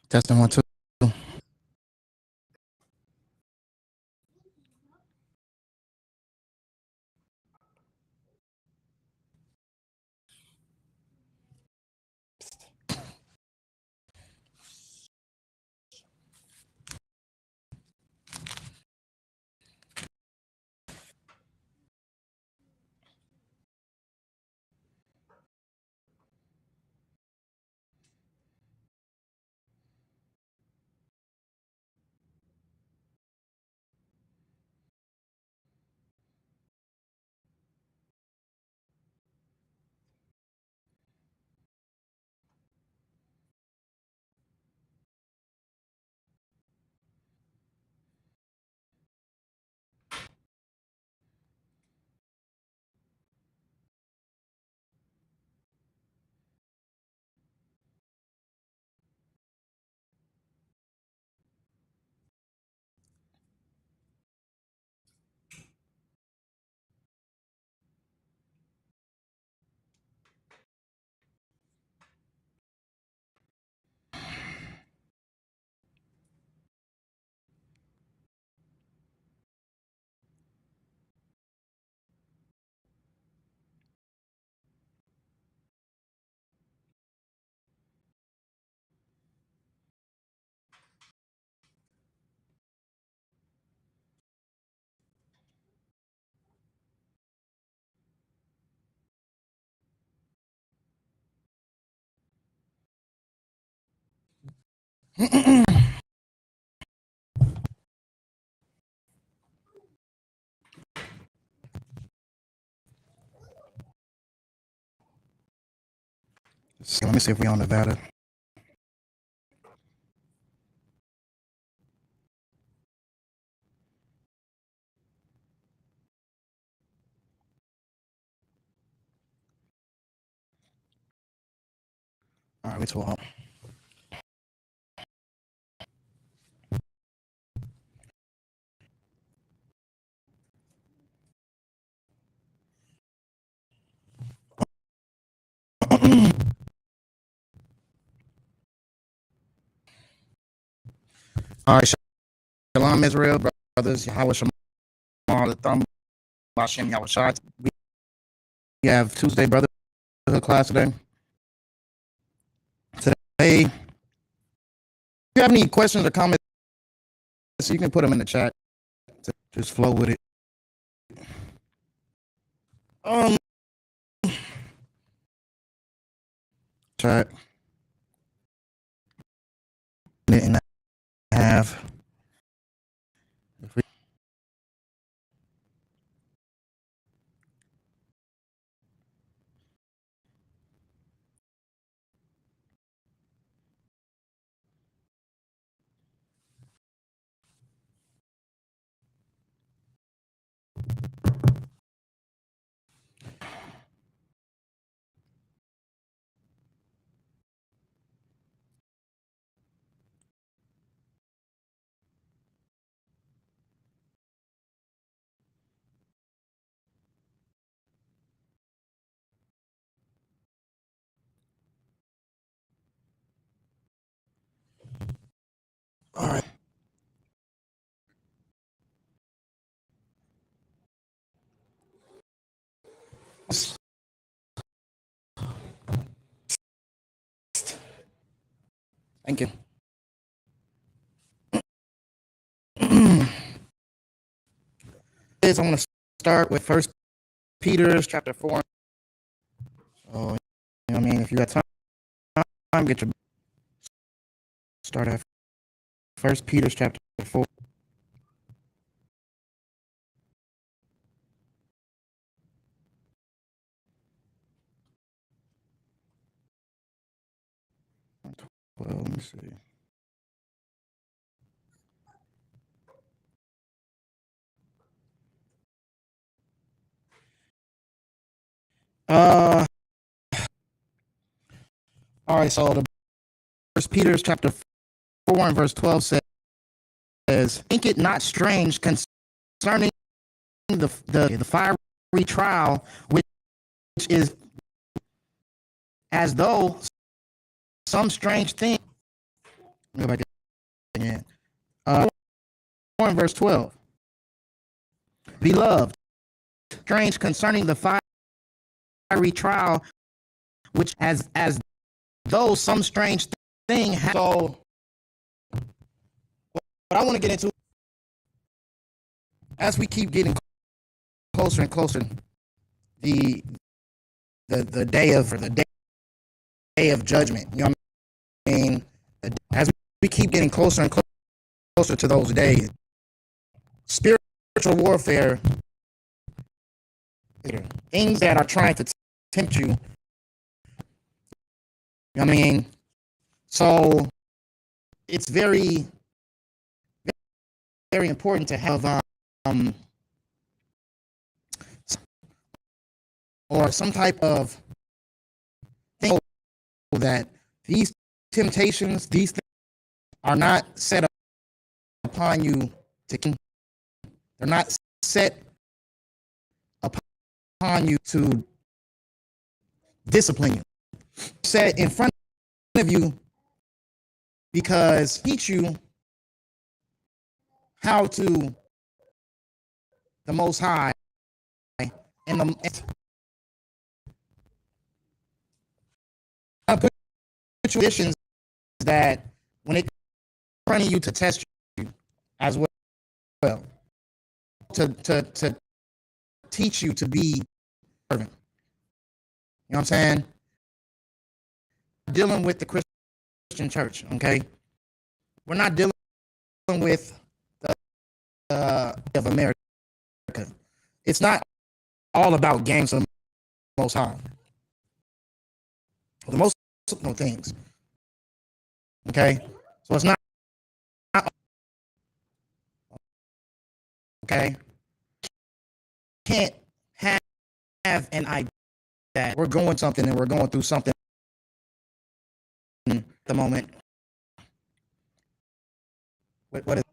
Testing 1, 2. So let me see if we're on Nevada. All right, we 12. All right, Shalom Israel, brothers. Yahweh Shalom, the thumb, Hashem Yahweh Shai. We have Tuesday Brotherhood class today. Today, if you have any questions or comments, you can put them in the chat. Just flow with it. Chat. Minute and a half. All right. Thank you. I'm going to start with First Peter chapter 4. So, I mean, if you got time, get your start at First Peter chapter 4. Well, let me see. All right, so the First Peter chapter 4 and verse 12 says, "Think it not strange concerning the fiery trial, which is as though some strange thing Go back again. 1 verse 12. Beloved, strange concerning the fiery trial, which as though some strange thing happened. So, what I want to get into, as we keep getting closer and closer, the day of judgment. You know what I mean? As we keep getting closer and closer to those days, spiritual warfare, things that are trying to tempt you. You know what I mean? So it's very, very important to have or some type of thing that these temptations, these things are not set upon you to. They're not set upon you to discipline you. Set in front of you because teach you how to the Most High and the put conditions that when it front of you to test you as well, to teach you to be servant. You know what I'm saying? Dealing with the Christian church, okay? We're not dealing with the of America. It's not all about gangs of the Most High. The most things. Okay? So it's not okay. Can't have an idea that we're going something and we're going through something at the moment. What is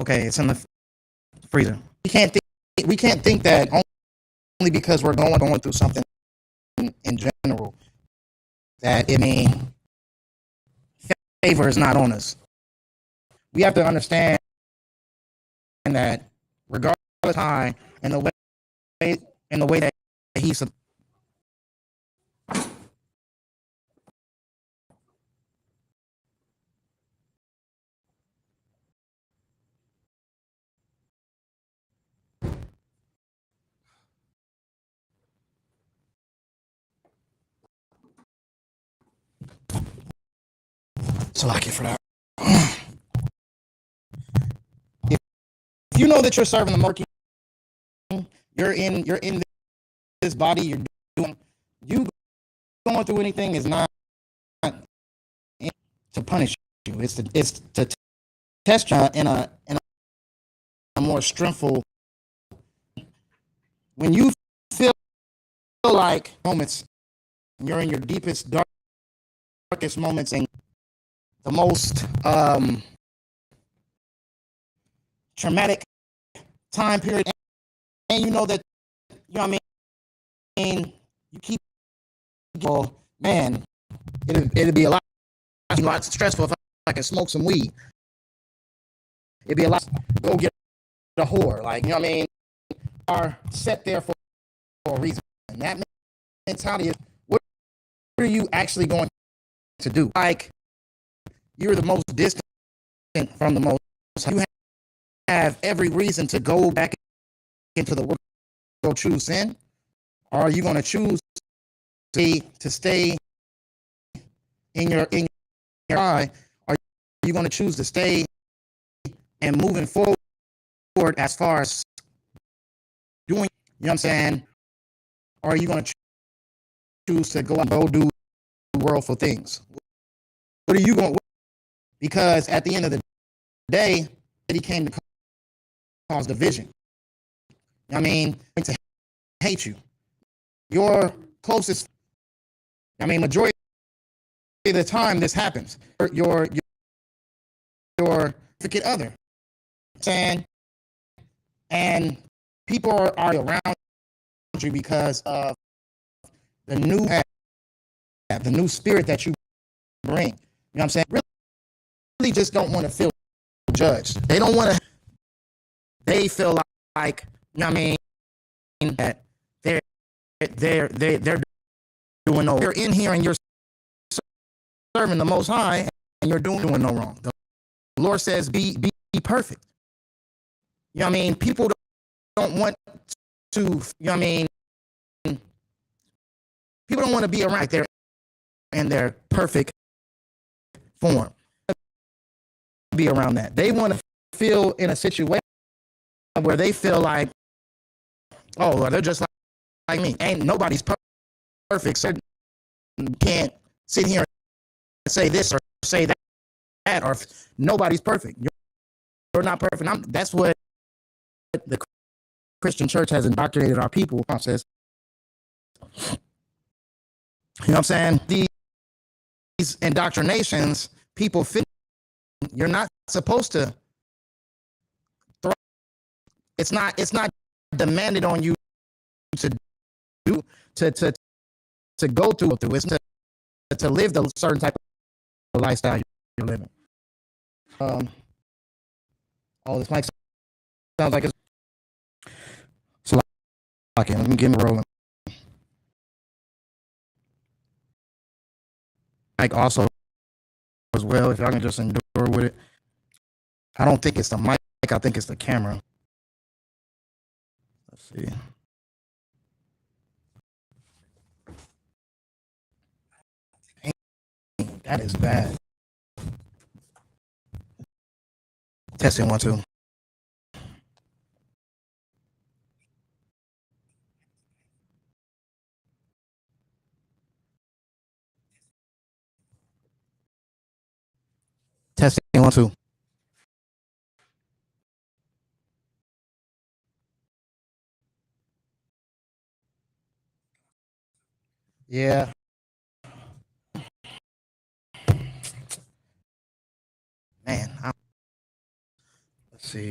okay, it's in the freezer. We can't think that only because we're going through something in general that it means favor is not on us. We have to understand that regardless of time and the way that he's so lucky for that. If you know that you're serving the market, you're in this body, you're doing you going through anything is not to punish you. It's to test you in a more strengthful. When you feel like moments, you're in your deepest, darkest moments and the most traumatic time period, and you know that, you know what I mean, you keep, oh man, it'd be a lot stressful if I could smoke some weed. It'd be a lot, go get a whore, like, you know what I mean, are set there for a reason. And that mentality is, what are you actually going to do? Like, you're the most distant from the most. You have every reason to go back into the world, go choose sin, or are you going to choose to stay in your eye? Are you going to choose to stay and moving forward as far as doing, you know what I'm saying? Or are you going to choose to go do worldful things? What are you going? Because at the end of the day, he came to cause division. I mean, to hate you. Your closest, I mean, majority of the time this happens. Your significant other, saying, and people are around you because of the new spirit that you bring. You know what I'm saying? Really, really just don't want to feel judged. They don't want to. They feel like, you know what I mean, that they're doing no. You're in here and you're serving the Most High, and you're doing no wrong. The Lord says, be perfect. You know what I mean? People don't want to, you know what I mean? People don't want to be around there in their perfect form. Be around that. They want to feel in a situation where they feel like, oh, they're just like me. Ain't nobody's perfect, so you can't sit here and say this or say that, or nobody's perfect. You're not perfect. That's what the Christian church has indoctrinated our people. Says, you know what I'm saying? These indoctrinations, people feel you're not supposed to throw. It's not demanded on you to do to go through. It's to live the certain type of lifestyle you're living. Oh, this mic sounds like it's so. Okay, let me get me rolling. Mic also as well, if y'all can just endure with it. I don't think it's the mic. I think it's the camera. Let's see. Dang, that is bad. Testing 1 2. Testing 1 2. Yeah. Man, let's see.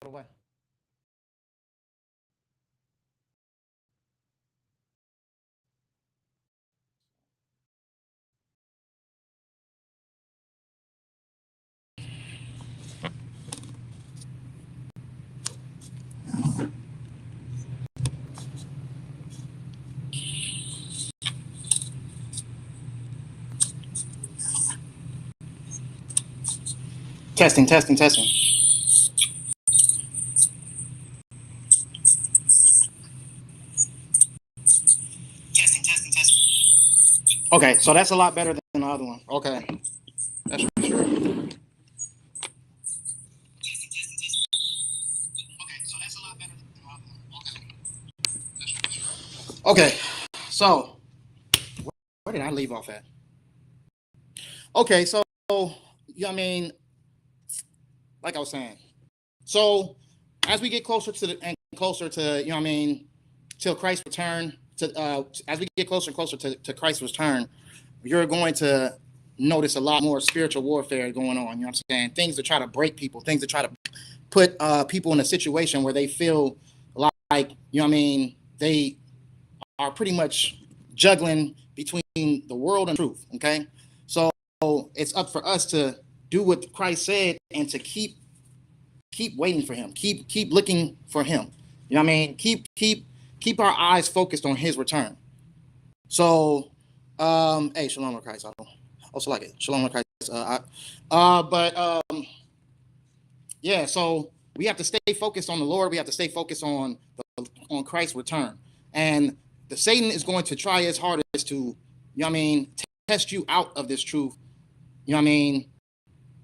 Throw away. Testing. Testing. Okay, so that's a lot better than the other one. Okay, that's for sure. Okay, so where did I leave off at? Okay, so you know what I mean, like I was saying. So as we get closer to you know what I mean, till Christ's return, as we get closer and closer to Christ's return, you're going to notice a lot more spiritual warfare going on. You know what I'm saying? Things to try to break people, things to try to put people in a situation where they feel like, you know what I mean, they are pretty much juggling between the world and truth. Okay, so it's up for us to do what Christ said and to keep waiting for him, keep looking for him. You know what I mean? Keep our eyes focused on his return. So, hey, shalom Christ. I also like it. Shalom Christ. Yeah. So we have to stay focused on the Lord. We have to stay focused on Christ's return. And the Satan is going to try his hardest to, you know what I mean, test you out of this truth. You know what I mean?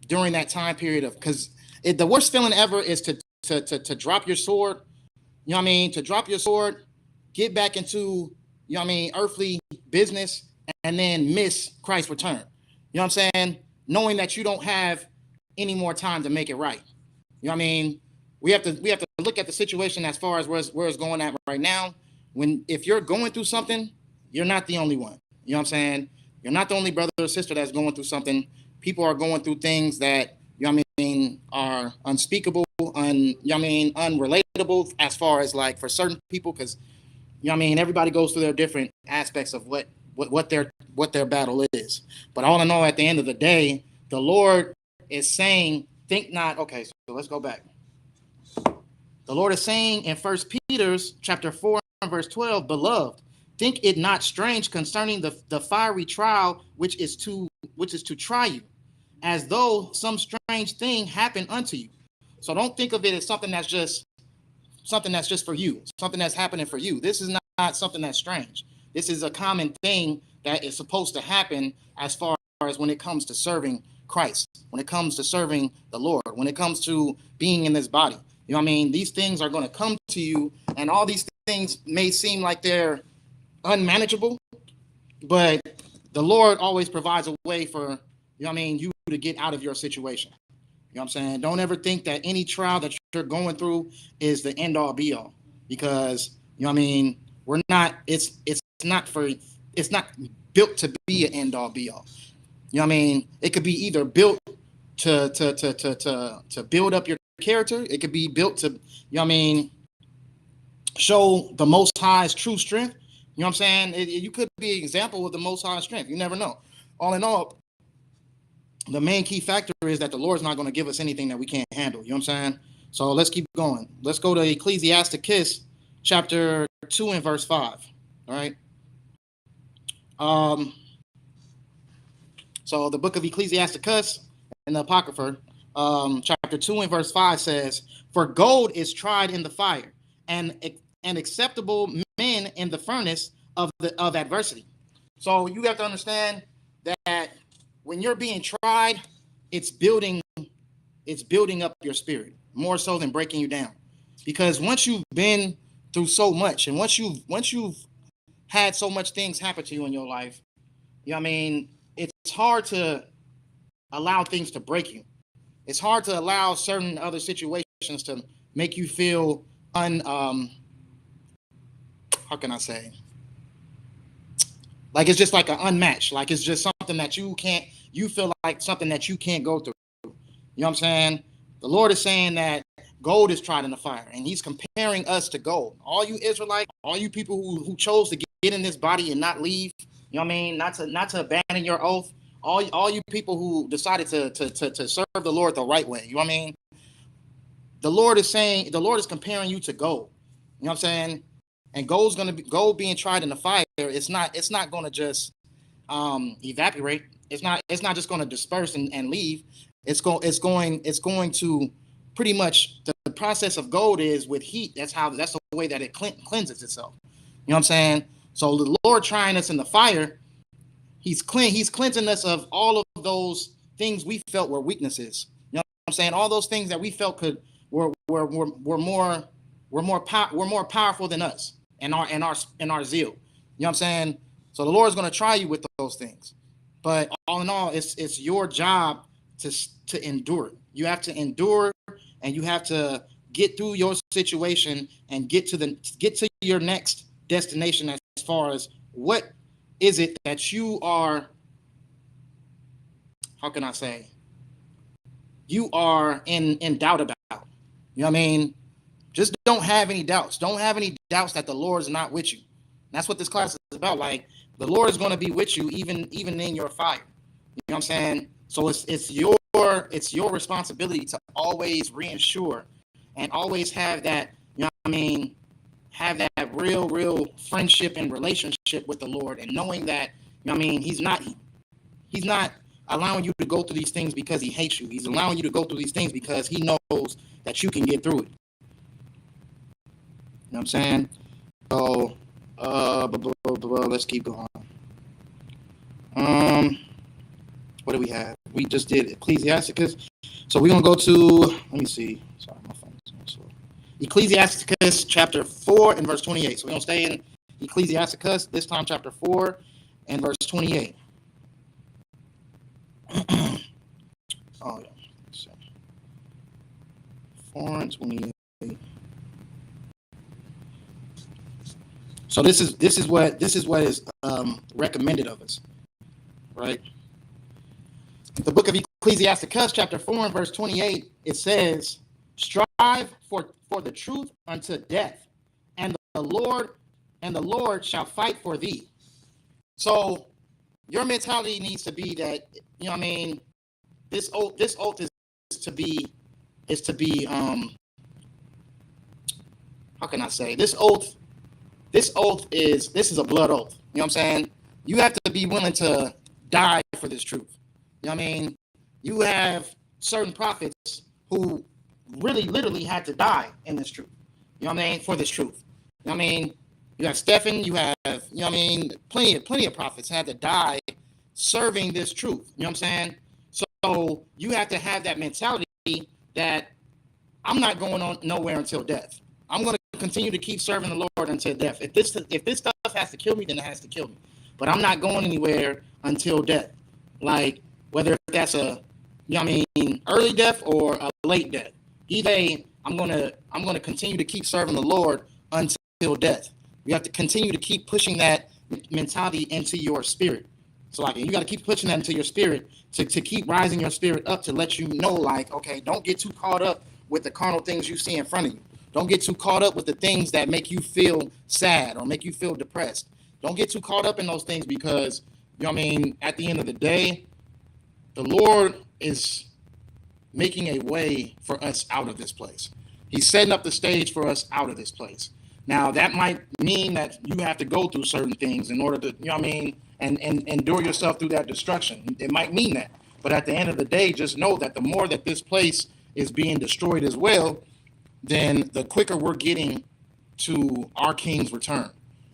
During that time period of, because the worst feeling ever is to drop your sword. You know what I mean? To drop your sword, get back into, you know what I mean, earthly business, and then miss Christ's return. You know what I'm saying? Knowing that you don't have any more time to make it right. You know what I mean? We have to look at the situation as far as where it's going at right now. If you're going through something, you're not the only one. You know what I'm saying? You're not the only brother or sister that's going through something. People are going through things that, you know what I mean, are unspeakable, you know what I mean, unrelatable as far as like for certain people, because, you know what I mean, everybody goes through their different aspects of what their battle is. But all in all, at the end of the day, the Lord is saying, think not. Okay, so let's go back. The Lord is saying in 1 Peter chapter 4 and verse 12, beloved, think it not strange concerning the fiery trial which is to try you, as though some strange thing happened unto you. So don't think of it as something that's just for you, something that's happening for you. This is not something that's strange. This is a common thing that is supposed to happen as far as when it comes to serving Christ, when it comes to serving the Lord, when it comes to being in this body. You know what I mean? These things are going to come to you, and all these things may seem like they're unmanageable, but the Lord always provides a way for, you know what I mean, you to get out of your situation. You know what I'm saying? Don't ever think that any trial that you're going through is the end all be all, because, you know what I mean, it's not built to be an end all be all. You know what I mean? It could be either built to build up your character. It could be built to, you know what I mean, show the Most High's true strength. You know what I'm saying? You could be an example of the Most High's strength. You never know. All in all, the main key factor is that the Lord's not going to give us anything that we can't handle. You know what I'm saying? So let's keep going. Let's go to Ecclesiasticus chapter 2 and verse 5. All right. So the book of Ecclesiasticus in the Apocrypha, chapter 2 and verse 5 says, for gold is tried in the fire, and acceptable men in the furnace of adversity. So you have to understand that when you're being tried, it's building up your spirit more so than breaking you down. Because once you've been through so much, and once you've had so much things happen to you in your life, you know what I mean, it's hard to allow things to break you. It's hard to allow certain other situations to make you feel how can I say? Like it's just like an unmatched, like it's just something that you feel like something that you can't go through. You know what I'm saying? The Lord is saying that gold is tried in the fire, and he's comparing us to gold. All you Israelites, all you people who chose to get in this body and not leave, you know what I mean? Not to abandon your oath. All you people who decided to serve the Lord the right way. You know what I mean? The Lord is comparing you to gold. You know what I'm saying? And gold being tried in the fire. It's not going to just evaporate. It's not just going to disperse and leave. It's going to pretty much, the process of gold is with heat. That's the way that it cleanses itself. You know what I'm saying? So the Lord trying us in the fire, he's cleansing us of all of those things we felt were weaknesses. You know what I'm saying? All those things that we felt were more powerful than us and our zeal. You know what I'm saying? So the Lord's going to try you with those things. But all in all, it's your job to endure. You have to endure, and you have to get through your situation and get to your next destination, as far as what is it that you are, how can I say, you are in doubt about. You know what I mean? Just don't have any doubts. Don't have any doubts that the Lord is not with you. That's what this class is about. Like, the Lord is going to be with you even in your fire. You know what I'm saying? So it's your responsibility to always reassure and always have that, you know what I mean, have that real friendship and relationship with the Lord, and knowing that, you know what I mean, he's not allowing you to go through these things because he hates you. He's allowing you to go through these things because he knows that you can get through it. You know what I'm saying? So, let's keep going. What do we have? We just did Ecclesiasticus. So we're going to go to, let me see. Sorry, my phone is going slow. Ecclesiasticus chapter 4 and verse 28. So we're going to stay in Ecclesiasticus, this time chapter 4 and verse 28. Oh yeah. 4:28. So this is what is recommended of us, right? The book of Ecclesiasticus, chapter 4 and verse 28, it says, "Strive for the truth unto death, and the Lord shall fight for thee." So your mentality needs to be that, you know what I mean, this oath is to be how can I say, this oath is a blood oath. You know what I'm saying? You have to be willing to die for this truth. You know what I mean? You have certain prophets who really literally had to die in this truth. You know what I mean? For this truth. You know what I mean? You have Stephen, you have, you know what I mean, plenty of prophets had to die serving this truth. You know what I'm saying? So you have to have that mentality that I'm not going on nowhere until death. I'm going to continue to keep serving the Lord until death. If this stuff has to kill me, then it has to kill me. But I'm not going anywhere until death. Like, whether that's a, you know what I mean, early death or a late death. Either way, I'm gonna continue to keep serving the Lord until death. You have to continue to keep pushing that mentality into your spirit. So like, you got to keep pushing that into your spirit to keep rising your spirit up, to let you know, like, okay, don't get too caught up with the carnal things you see in front of you. Don't get too caught up with the things that make you feel sad or make you feel depressed. Don't get too caught up in those things, because, you know what I mean, at the end of the day, the Lord is making a way for us out of this place. He's setting up the stage for us out of this place. Now, that might mean that you have to go through certain things in order to, you know what I mean, and endure yourself through that destruction. It might mean that. But at the end of the day, just know that the more that this place is being destroyed as well, then the quicker we're getting to our King's return,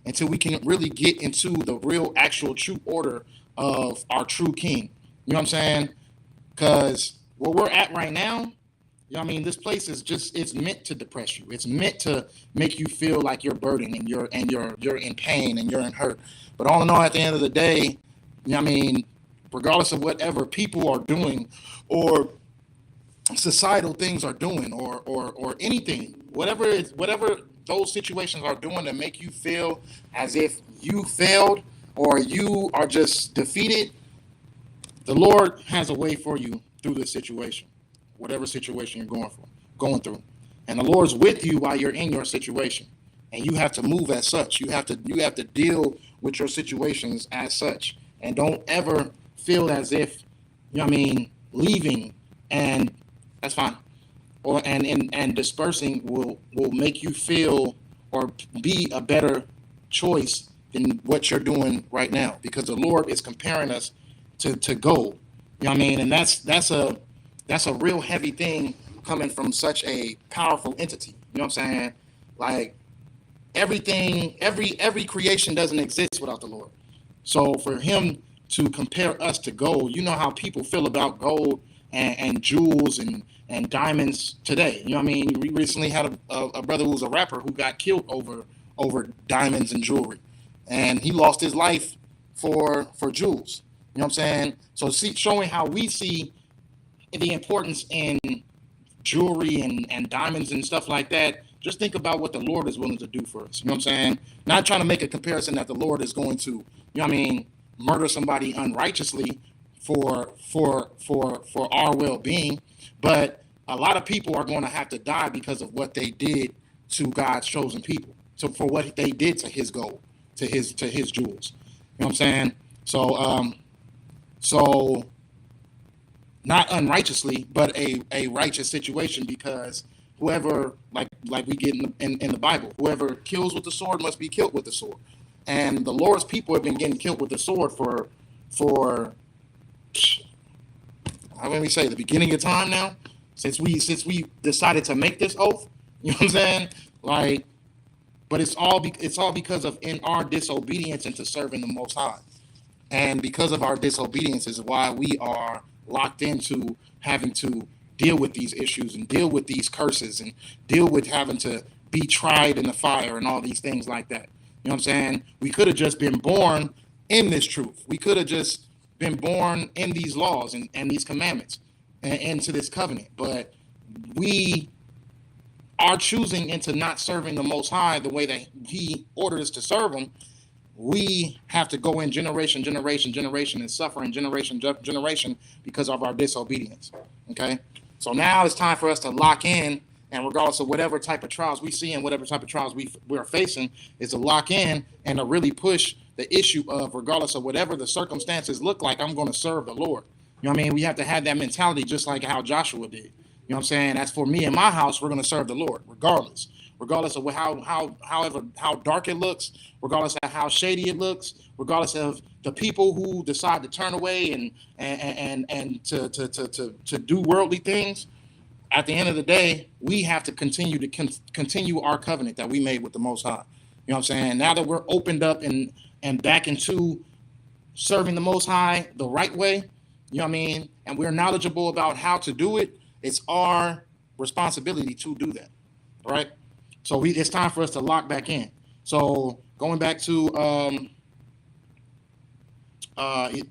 until we can really get into the real, actual, true order of our true King. You know what I'm saying? Because where we're at right now, you know what I mean, this place is just, it's meant to depress you. It's meant to make you feel like you're burdened and you're in pain and you're in hurt. But all in all, at the end of the day, you know what I mean, regardless of whatever people are doing or societal things are doing, or anything, whatever those situations are doing to make you feel as if you failed or you are just defeated, the Lord has a way for you through this situation, whatever situation you're going through. And the Lord's with you while you're in your situation. And you have to move as such. You have to deal with your situations as such. And don't ever feel as if, you know what I mean, leaving and that's fine, or and dispersing will make you feel or be a better choice than what you're doing right now, because the Lord is comparing us to gold. You know what I mean? And that's a real heavy thing coming from such a powerful entity. You know what I'm saying? Like, everything, every creation doesn't exist without the Lord. So for him to compare us to gold, you know how people feel about gold and jewels and diamonds today. You know what I mean? We recently had a brother who was a rapper who got killed over diamonds and jewelry, and he lost his life for jewels. You know what I'm saying? So showing how we see the importance in jewelry and diamonds and stuff like that. Just think about what the Lord is willing to do for us. You know what I'm saying? Not trying to make a comparison that the Lord is going to, you know what I mean, murder somebody unrighteously for our well-being, but a lot of people are going to have to die because of what they did to God's chosen people. So for what they did to his gold, to his jewels. You know what I'm saying? So not unrighteously, but a righteous situation, because whoever, like we get in the Bible, whoever kills with the sword must be killed with the sword. And the Lord's people have been getting killed with the sword for how can we say, the beginning of time now, since we decided to make this oath. You know what I'm saying? Like, but it's all because of in our disobedience into serving the Most High. And because of our disobedience is why we are locked into having to deal with these issues and deal with these curses and deal with having to be tried in the fire and all these things like that. You know what I'm saying? We could have just been born in this truth. We could have just been born in these laws and these commandments. into this covenant. But we are choosing into not serving the Most High the way that He ordered us to serve Him. We have to go in generation, and suffer in generation because of our disobedience. Okay, so now it's time for us to lock in, and regardless of whatever type of trials we see and whatever type of trials we're facing, is to lock in and to really push the issue of, regardless of whatever the circumstances look like, I'm going to serve the Lord. You know what I mean? We have to have that mentality, just like how Joshua did. You know what I'm saying? As for me and my house, we're going to serve the Lord, regardless of how dark it looks, regardless of how shady it looks, regardless of the people who decide to turn away and to do worldly things. At the end of the day, we have to continue our covenant that we made with the Most High. You know what I'm saying? Now that we're opened up and back into serving the Most High the right way, you know what I mean, and we're knowledgeable about how to do it, it's our responsibility to do that, right? So it's time for us to lock back in. So going back to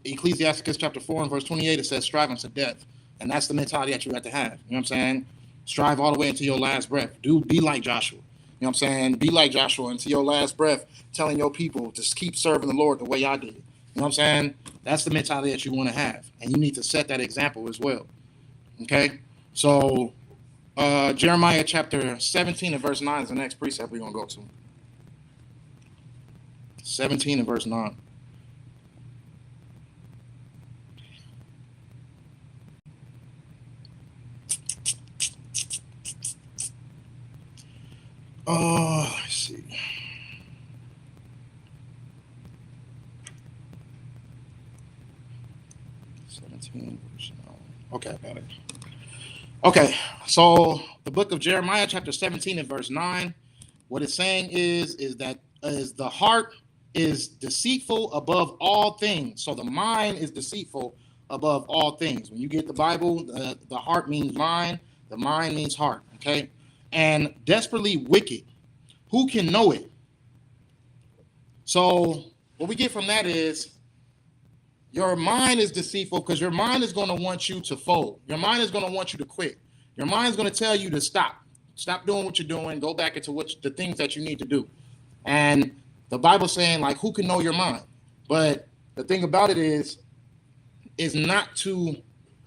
Ecclesiasticus chapter 4 and verse 28, it says, strive unto death. And that's the mentality that you have to have. You know what I'm saying? Strive all the way into your last breath. Be like Joshua. You know what I'm saying? Be like Joshua until your last breath, telling your people to keep serving the Lord the way I did. You know what I'm saying? That's the mentality that you want to have. And you need to set that example as well. Okay? So Jeremiah chapter 17 and verse 9 is the next precept we're going to go to. 17 and verse 9. Let's see. Okay, I got it. Okay, so the book of Jeremiah, chapter 17 and verse 9, what it's saying is that the heart is deceitful above all things. So the mind is deceitful above all things. When you get the Bible, the heart means mind, the mind means heart, okay? And desperately wicked. Who can know it? So what we get from that is your mind is deceitful because your mind is going to want you to fold. Your mind is going to want you to quit. Your mind is going to tell you to stop doing what you're doing, go back into the things that you need to do. And the Bible's saying, like, who can know your mind? But the thing about it is not to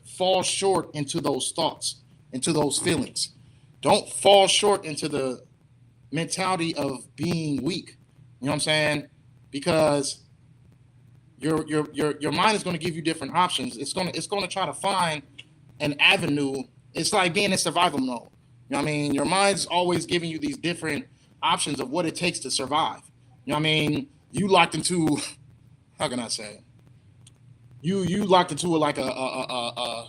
fall short into those thoughts, into those feelings. Don't fall short into the mentality of being weak. You know what I'm saying? Because your mind is going to give you different options. It's going to try to find an avenue. It's like being in survival mode. You know what I mean? Your mind's always giving you these different options of what it takes to survive. You know what I mean? You locked into, how can I say? You locked into like a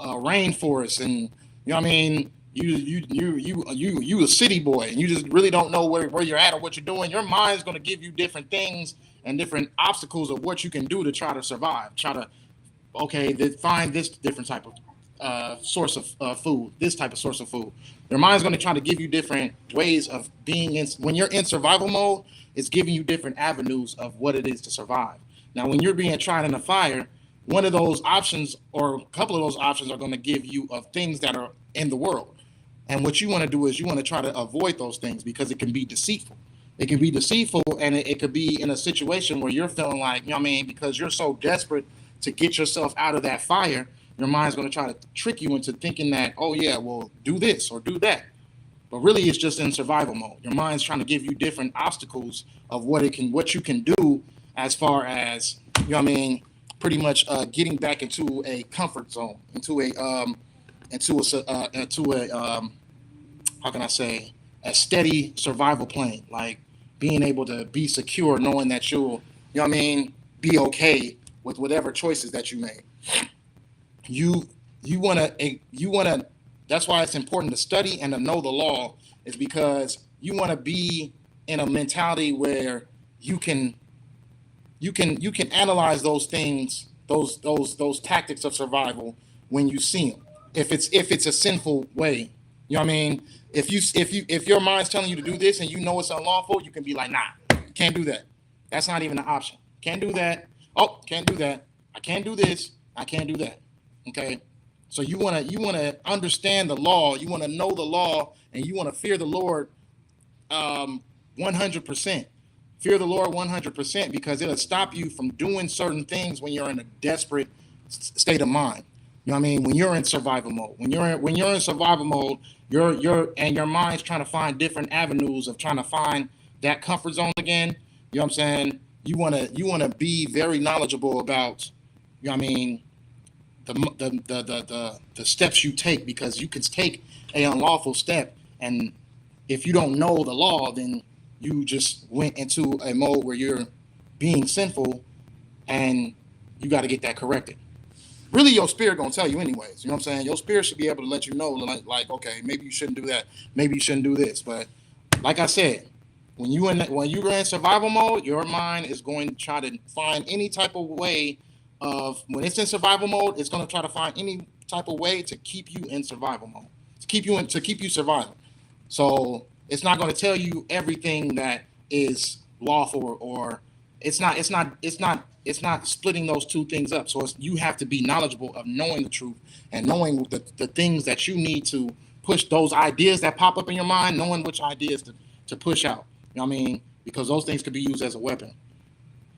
rainforest, and you know what I mean? You a city boy, and you just really don't know where you're at or what you're doing. Your mind's going to give you different things and different obstacles of what you can do to try to survive. Find this different type of source of food, this type of source of food. Your mind's going to try to give you different ways of being in. When you're in survival mode, it's giving you different avenues of what it is to survive. Now, when you're being tried in a fire, one of those options or a couple of those options are going to give you of things that are in the world. And what you want to do is you want to try to avoid those things because it can be deceitful. It can be deceitful, and it could be in a situation where you're feeling like, you know what I mean, because you're so desperate to get yourself out of that fire, your mind's going to try to trick you into thinking that, oh, yeah, well, do this or do that. But really, it's just in survival mode. Your mind's trying to give you different obstacles of what you can do as far as, you know what I mean, pretty much getting back into a comfort zone, into a how can I say, a steady survival plane, like being able to be secure, knowing that you'll, you know what I mean, be okay with whatever choices that you make. You wanna. That's why it's important to study and to know the law, is because you want to be in a mentality where you can analyze those things, those tactics of survival when you see them. If it's a sinful way, you know what I mean? If your mind's telling you to do this and you know it's unlawful, you can be like, nah, can't do that. That's not even an option. Can't do that. Oh, can't do that. I can't do this. I can't do that. Okay. So you want to understand the law, you want to know the law, and you want to fear the Lord 100%. Fear the Lord 100%, because it'll stop you from doing certain things when you're in a desperate state of mind. You know what I mean? When you're in survival mode, when you're in survival mode, your mind's trying to find different avenues of trying to find that comfort zone again. You know what I'm saying? You wanna be very knowledgeable about, you know what I mean, the steps you take, because you could take a unlawful step, and if you don't know the law, then you just went into a mode where you're being sinful, and you got to get that corrected. Really, your spirit gonna tell you anyways. You know what I'm saying? Your spirit should be able to let you know, like, okay, maybe you shouldn't do that. Maybe you shouldn't do this. But like I said, when you're in survival mode, your mind is going to try to find any type of way of, when it's in survival mode, it's going to try to find any type of way to keep you in survival mode, to keep you surviving. So it's not going to tell you everything that is lawful, or it's not splitting those two things up. So you have to be knowledgeable of knowing the truth, and knowing the things that you need to push, those ideas that pop up in your mind, knowing which ideas to push out. You know what I mean? Because those things could be used as a weapon.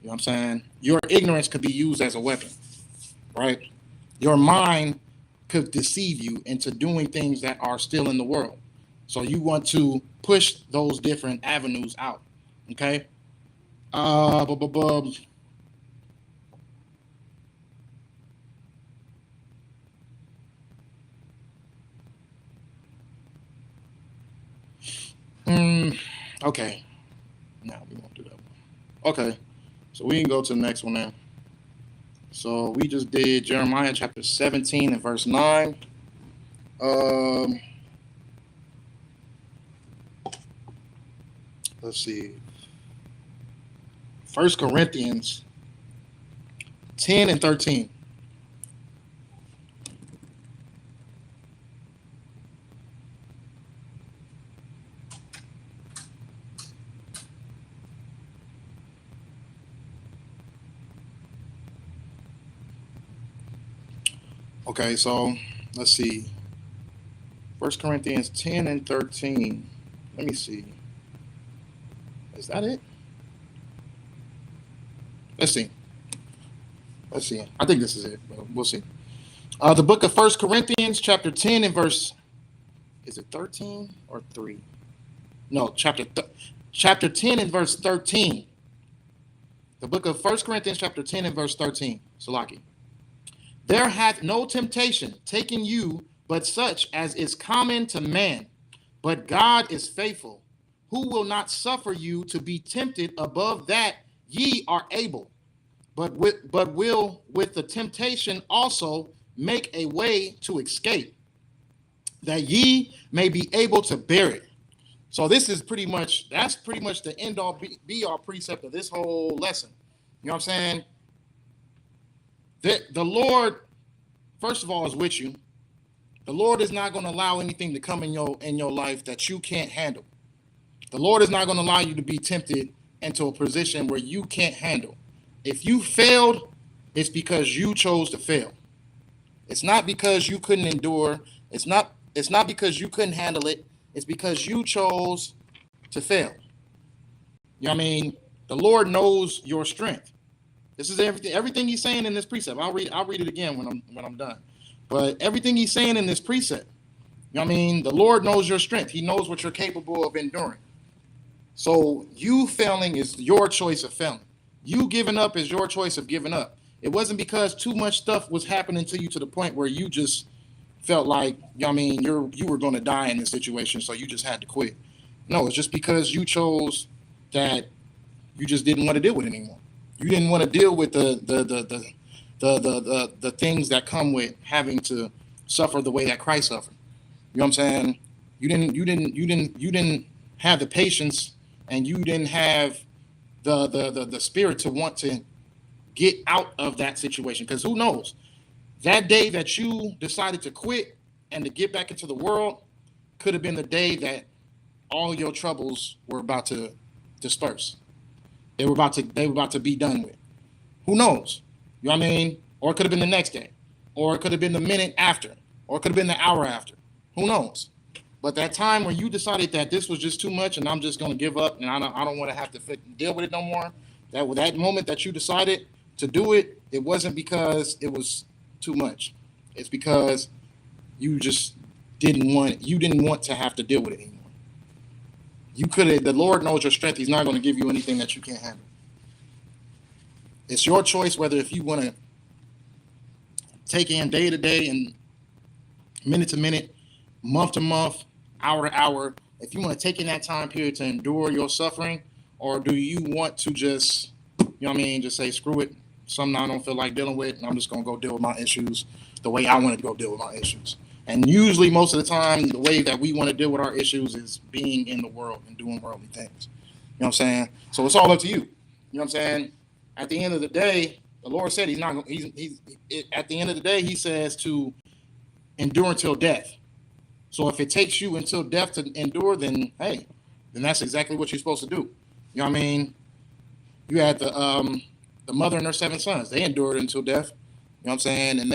You know what I'm saying? Your ignorance could be used as a weapon, right? Your mind could deceive you into doing things that are still in the world. So you want to push those different avenues out. Okay. Uh, bu- bu- bu- mm, okay. Now we won't do that one. Okay. So we can go to the next one now. So we just did Jeremiah chapter 17 and verse 9. Um, let's see. First Corinthians 10 and 13. Okay, so let's see. First Corinthians 10 and 13. Let me see. Is that it? Let's see. Let's see. I think this is it, but we'll see. The book of First Corinthians, chapter 10 and verse, is it 13 or 3? No, chapter 10 and verse 13. The book of First Corinthians, chapter 10 and verse 13. Salaki. There hath no temptation taken you but such as is common to man. But God is faithful, who will not suffer you to be tempted above that ye are able, but will with the temptation also make a way to escape, that ye may be able to bear it. So that's pretty much the end all be all precept of this whole lesson. You know what I'm saying? The Lord, first of all, is with you. The Lord is not going to allow anything to come in your life that you can't handle. The Lord is not going to allow you to be tempted into a position where you can't handle. If you failed, it's because you chose to fail. It's not because you couldn't endure. It's not because you couldn't handle it. It's because you chose to fail. You know what I mean? The Lord knows your strength. This is everything he's saying in this precept. I'll read it again when I'm done. But everything he's saying in this precept, you know what I mean? The Lord knows your strength. He knows what you're capable of enduring. So you failing is your choice of failing. You giving up is your choice of giving up. It wasn't because too much stuff was happening to you to the point where you just felt like, you know what I mean, you were going to die in this situation, so you just had to quit. No, it's just because you chose that you just didn't want to deal with it anymore. You didn't want to deal with the things that come with having to suffer the way that Christ suffered. You know what I'm saying? You didn't have the patience, and you didn't have the spirit to want to get out of that situation. Because who knows? That day that you decided to quit and to get back into the world could have been the day that all your troubles were about to disperse. They were about to be done with. Who knows? You know what I mean? Or it could have been the next day, or it could have been the minute after. or it could have been the hour after. Who knows? But that time when you decided that this was just too much and I'm just going to give up and I don't want to have to deal with it no more, that moment that you decided to do it, it wasn't because it was too much. It's because you just didn't want to have to deal with it anymore. You could have, the Lord knows your strength. He's not going to give you anything that you can't handle. It's your choice whether if you want to take in day to day and minute to minute, month to month, hour to hour, if you want to take in that time period to endure your suffering, or do you want to just, just say, screw it, something I don't feel like dealing with, and I'm just going to go deal with my issues the way I want to go deal with my issues. And usually most of the time, the way that we want to deal with our issues is being in the world and doing worldly things. You know what I'm saying? So it's all up to you. You know what I'm saying? At the end of the day, the Lord said at the end of the day, he says to endure until death. So if it takes you until death to endure, then hey, then that's exactly what you're supposed to do. You know what I mean? You had the mother and her 7 sons. They endured until death. You know what I'm saying? And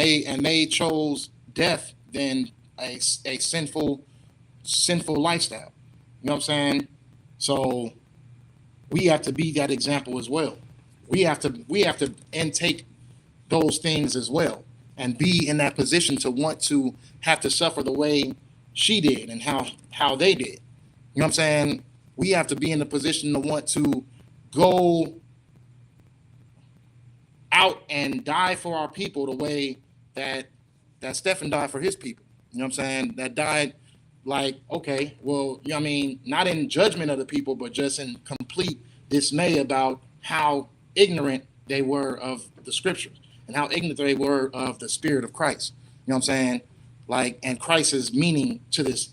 they chose death than a sinful lifestyle. You know what I'm saying? So we have to be that example as well. We have to intake those things as well and be in that position to want to have to suffer the way she did and how they did. You know what I'm saying? We have to be in the position to want to go out and die for our people the way that Stephen died for his people. You know what I'm saying? That died like, okay, well, you know what I mean? Not in judgment of the people, but just in complete dismay about how ignorant they were of the scriptures and how ignorant they were of the spirit of Christ. You know what I'm saying? Like, and Christ's meaning to this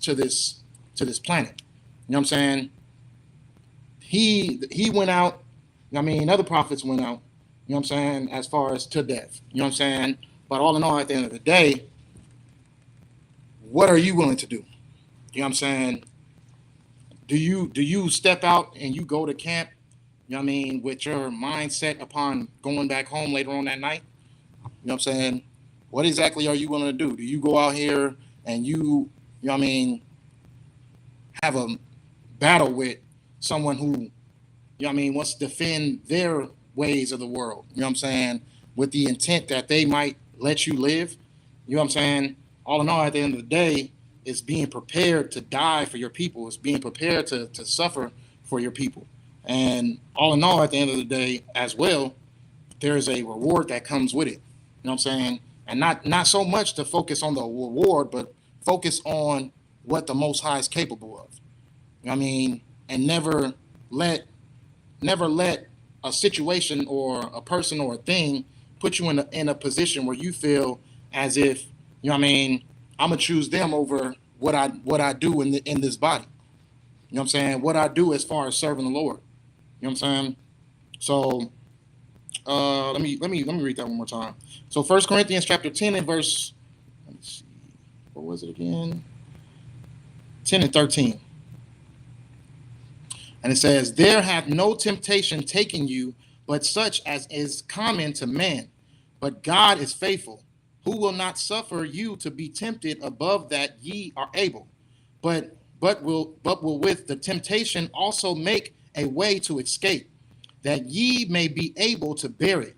planet. You know what I'm saying? He went out. Other prophets went out. You know what I'm saying? As far as to death. You know what I'm saying? But all in all, at the end of the day, what are you willing to do? You know what I'm saying? Do you step out and you go to camp, with your mindset upon going back home later on that night? You know what I'm saying? What exactly are you willing to do? Do you go out here and you have a battle with someone who, wants to defend their ways of the world? You know what I'm saying? With the intent that they might let you live. You know what I'm saying? All in all, at the end of the day, it's being prepared to die for your people. It's being prepared to suffer for your people. And all in all, at the end of the day, as well, there's a reward that comes with it. You know what I'm saying? And not so much to focus on the reward, but focus on what the Most High is capable of. You know what I mean? And never let a situation or a person or a thing put you in a position where you feel as if, I'm gonna choose them over what I do in this body. You know what I'm saying? What I do as far as serving the Lord. You know what I'm saying? So let me read that one more time. So 1 Corinthians chapter 10 and verse, let me see, what was it again? 10 and 13. And it says, there hath no temptation taken you, but such as is common to man. But God is faithful, who will not suffer you to be tempted above that ye are able, but will with the temptation also make a way to escape, that ye may be able to bear it.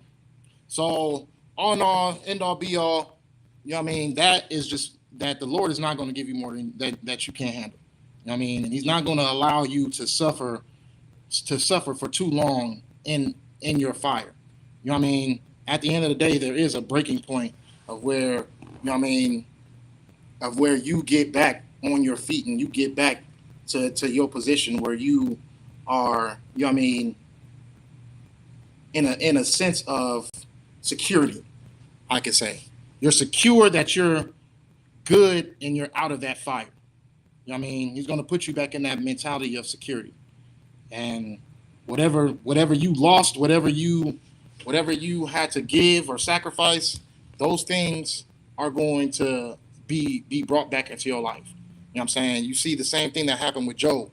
So all in all, end all be all, that is just that the Lord is not going to give you more than that you can't handle. And he's not going to allow you to suffer for too long in your fire. At the end of the day, there is a breaking point of where, of where you get back on your feet and you get back to your position where you are, in a sense of security, I could say. You're secure that you're good and you're out of that fire. He's going to put you back in that mentality of security. And whatever you lost, whatever you had to give or sacrifice, those things are going to be brought back into your life. You know what I'm saying? You see the same thing that happened with Job.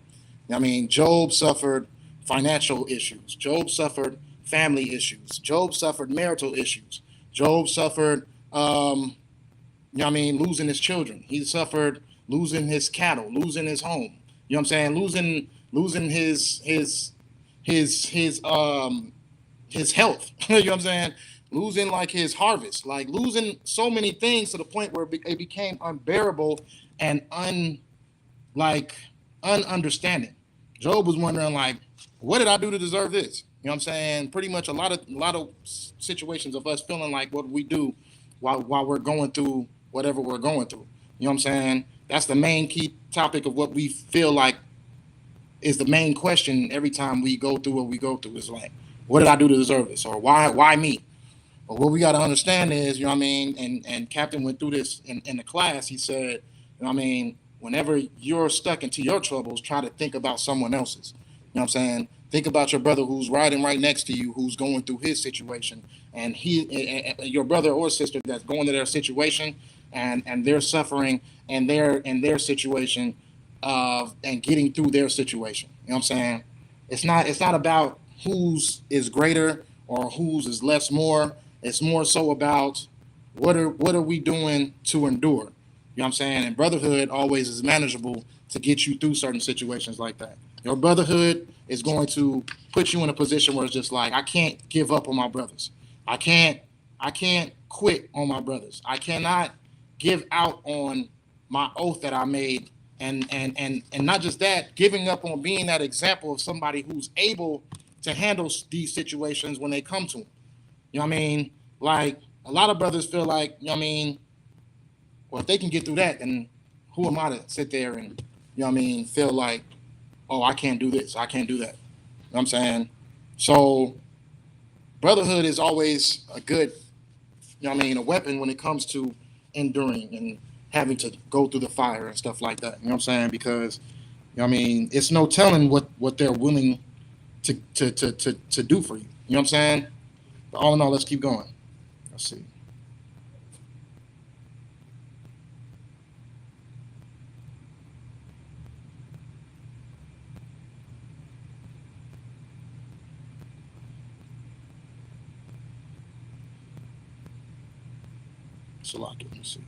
Job suffered financial issues. Job suffered family issues. Job suffered marital issues. Job suffered, you know what I mean, losing his children. He suffered losing his cattle, losing his home. You know what I'm saying? Losing his health. You know what I'm saying? Losing like his harvest, like losing so many things to the point where it became unbearable and ununderstanding. Job was wondering like, what did I do to deserve this? You know what I'm saying? Pretty much a lot of situations of us feeling like what we do while we're going through whatever we're going through. You know what I'm saying? That's the main key topic of what we feel like is the main question every time we go through what we go through. Is like, what did I do to deserve this? Or why me? But what we got to understand is, you know what I mean, and Captain went through this in the class. He said, you know what I mean, whenever you're stuck into your troubles, try to think about someone else's. You know what I'm saying? Think about your brother who's riding right next to you, who's going through his situation, and your brother or sister that's going to their situation, and they're suffering, and they're in their situation of and getting through their situation. You know what I'm saying? It's not about whose is greater or whose is less more. It's more so about what are we doing to endure. You know what I'm saying? And brotherhood always is manageable to get you through certain situations like that. Your brotherhood is going to put you in a position where it's just like, I can't give up on my brothers. I can't I can't quit on my brothers. I cannot give out on my oath that I made, and not just that, giving up on being that example of somebody who's able to handle these situations when they come to them. You know what I mean? Like a lot of brothers feel like, you know what I mean, well, if they can get through that, then who am I to sit there and, you know what I mean, feel like, oh, I can't do this, I can't do that. You know what I'm saying? So brotherhood is always a good, you know what I mean, a weapon when it comes to enduring and having to go through the fire and stuff like that. You know what I'm saying? Because, you know what I mean, it's no telling what they're willing to do for you. You know what I'm saying? But all in all, let's keep going. Let's see. So let me see.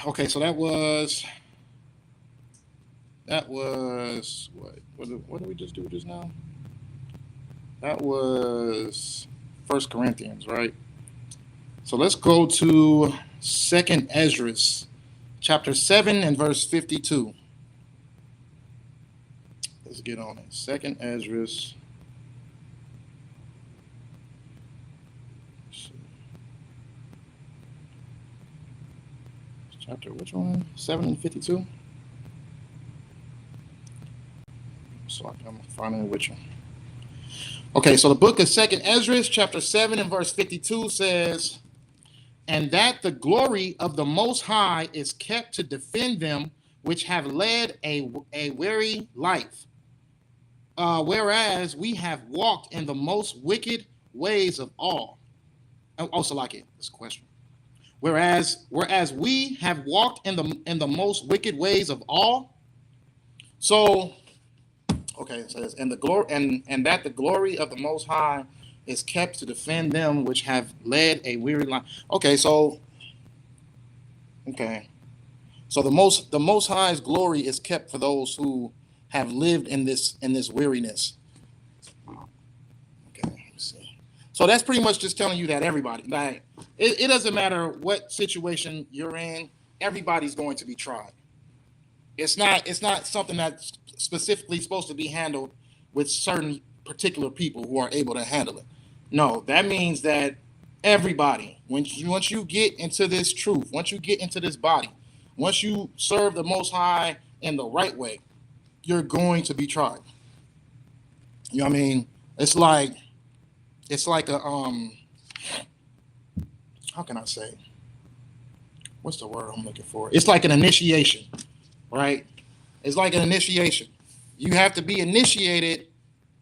Okay, so that was what did we just do just now? That was First Corinthians, right? So let's go to Second Esdras, chapter 7 and verse 52. Let's get on it. Second Esdras. Chapter which one? 7 and 52. So I'm finding which one. Okay, so the book of Second Esdras, chapter 7 and verse 52 says, and that the glory of the Most High is kept to defend them which have led a weary life, whereas we have walked in the most wicked ways of all. Also, like it, this question. Whereas we have walked in the most wicked ways of all. So, okay, it says, and the glory and that the glory of the Most High is kept to defend them which have led a weary life. Okay, so the most high's glory is kept for those who have lived in this weariness. Okay, let me see. So that's pretty much just telling you that everybody, like, it doesn't matter what situation you're in, everybody's going to be tried. It's not something that's specifically supposed to be handled with certain particular people who are able to handle it. No, that means that everybody, once you get into this truth, once you get into this body, once you serve the Most High in the right way, you're going to be tried. You know what I mean? It's like a how can I say? What's the word I'm looking for? It's like an initiation, right? It's like an initiation. You have to be initiated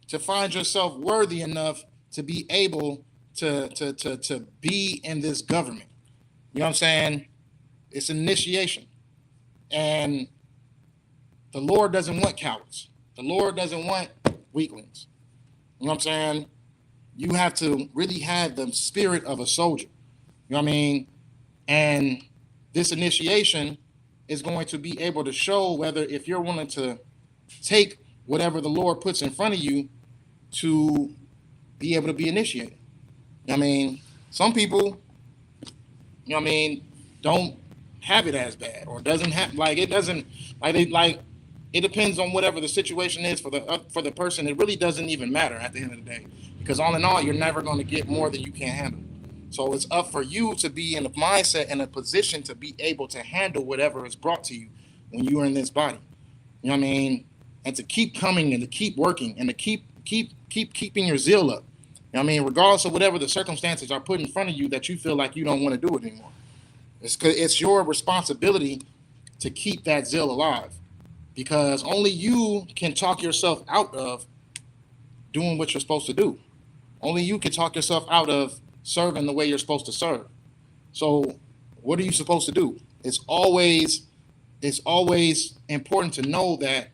to find yourself worthy enough to be able to be in this government. You know what I'm saying? It's an initiation. And the Lord doesn't want cowards. The Lord doesn't want weaklings. You know what I'm saying? You have to really have the spirit of a soldier. You know what I mean? And this initiation is going to be able to show whether if you're willing to take whatever the Lord puts in front of you to be able to be initiated. You know what I mean? Some people, you know what I mean, don't have it as bad or doesn't have like it doesn't like they like it depends on whatever the situation is for the person. It really doesn't even matter at the end of the day because all in all, you're never going to get more than you can handle. So it's up for you to be in a mindset and a position to be able to handle whatever is brought to you when you are in this body. You know what I mean? And to keep coming and to keep working and to keeping your zeal up. You know what I mean? Regardless of whatever the circumstances are put in front of you that you feel like you don't want to do it anymore. It's your responsibility to keep that zeal alive because only you can talk yourself out of doing what you're supposed to do. Only you can talk yourself out of serving the way you're supposed to serve. So what are you supposed to do? It's always important to know that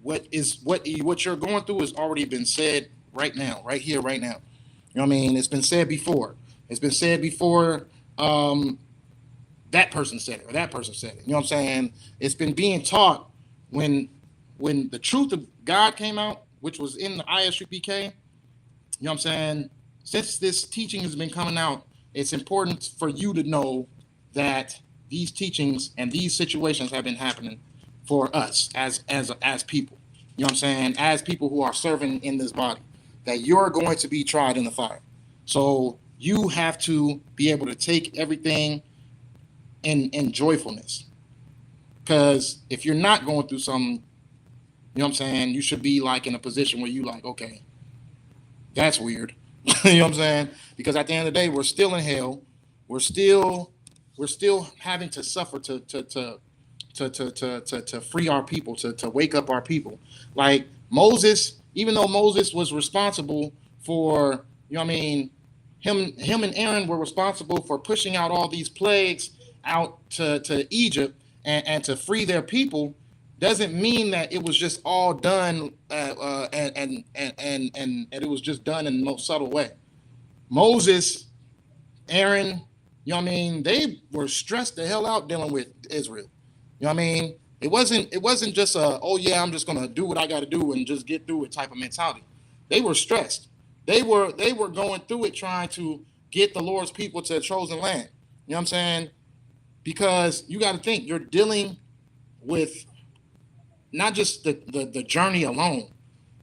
what you're going through has already been said right now, right here, right now. You know what I mean? It's been said before. It's been said before. That person said it or that person said it. You know what I'm saying? It's been being taught when the truth of God came out, which was in the Isupk. You know what I'm saying? Since this teaching has been coming out, it's important for you to know that these teachings and these situations have been happening for us as people. You know what I'm saying? As people who are serving in this body, that you're going to be tried in the fire. So you have to be able to take everything in joyfulness. Because if you're not going through something, you know what I'm saying, you should be like in a position where you like, okay, that's weird. You know what I'm saying? Because at the end of the day, we're still in hell. We're still having to suffer to free our people, to wake up our people. Like Moses, even though Moses was responsible for, you know what I mean, him and Aaron were responsible for pushing out all these plagues out to Egypt and to free their people, doesn't mean that it was just all done and it was just done in the most subtle way. Moses, Aaron, you know what I mean, they were stressed the hell out dealing with Israel. You know what I mean? It wasn't just a, oh yeah, I'm just gonna do what I gotta do and just get through it type of mentality. They were stressed. They were going through it trying to get the Lord's people to the chosen land. You know what I'm saying? Because you got to think you're dealing with not just the journey alone.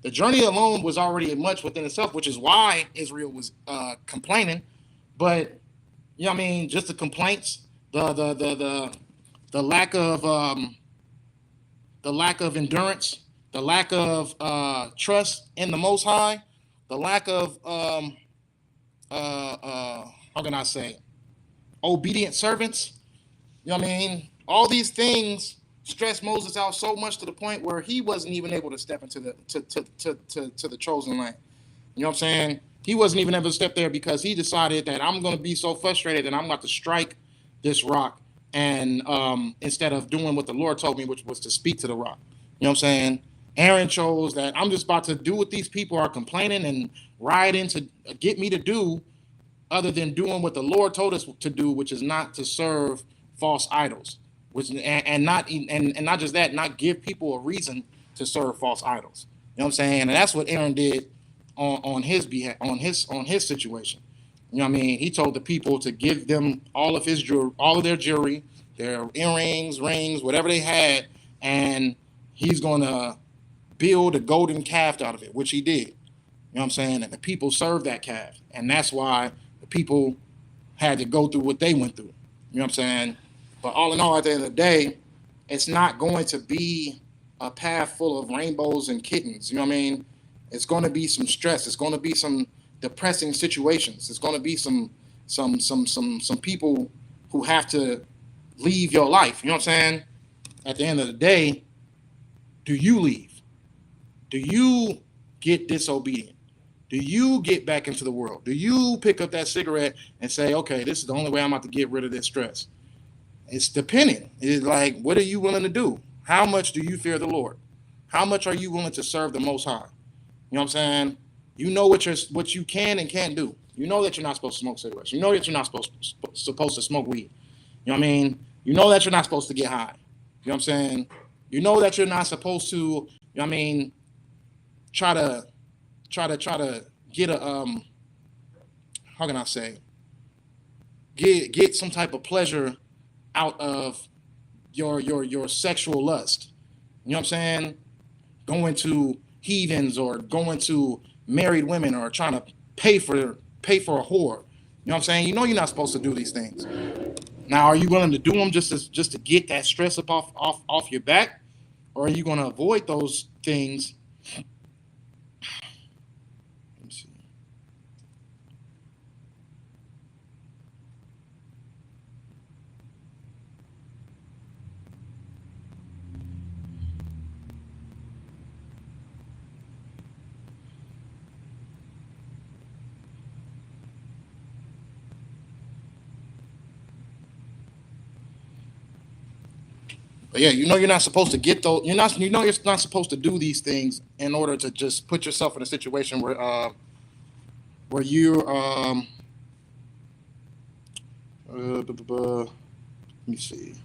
The journey alone was already much within itself, which is why Israel was complaining. But you know what I mean, just the complaints, the lack of endurance, the lack of trust in the Most High, the lack of how can I say, obedient servants. You know what I mean? All these things stressed Moses out so much to the point where he wasn't even able to step into the chosen land. You know what I'm saying? He wasn't even able to step there because he decided that I'm going to be so frustrated that I'm about to strike this rock and instead of doing what the Lord told me, which was to speak to the rock. You know what I'm saying? Aaron chose that I'm just about to do what these people are complaining and rioting to get me to do, other than doing what the Lord told us to do, which is not to serve false idols, which and not just that, not give people a reason to serve false idols. You know what I'm saying? And that's what Aaron did on his behalf, on his situation. You know what I mean? He told the people to give them all of their jewelry, their earrings, rings, whatever they had, and he's gonna build a golden calf out of it, which he did. You know what I'm saying? And the people served that calf, and that's why the people had to go through what they went through. You know what I'm saying? But all in all, at the end of the day, it's not going to be a path full of rainbows and kittens. You know what I mean? It's going to be some stress. It's going to be some depressing situations. It's going to be some people who have to leave your life. You know what I'm saying? At the end of the day, do you leave? Do you get disobedient? Do you get back into the world? Do you pick up that cigarette and say, okay, this is the only way I'm about to get rid of this stress? It's dependent. It's like, what are you willing to do? How much do you fear the Lord? How much are you willing to serve the Most High? You know what I'm saying? You know what you can and can't do. You know that you're not supposed to smoke cigarettes. You know that you're not supposed to smoke weed. You know what I mean? You know that you're not supposed to get high. You know what I'm saying? You know that you're not supposed to, you know what I mean, try to get a how can I say, get some type of pleasure out of your sexual lust. You know what I'm saying? Going to heathens or going to married women or trying to pay for a whore. You know what I'm saying? You know you're not supposed to do these things. Now, are you willing to do them just to get that stress up off your back, or are you going to avoid those things? Let me see. But yeah, you know you're not supposed to get those. You're not supposed to do these things in order to just put yourself in a situation where you let me see.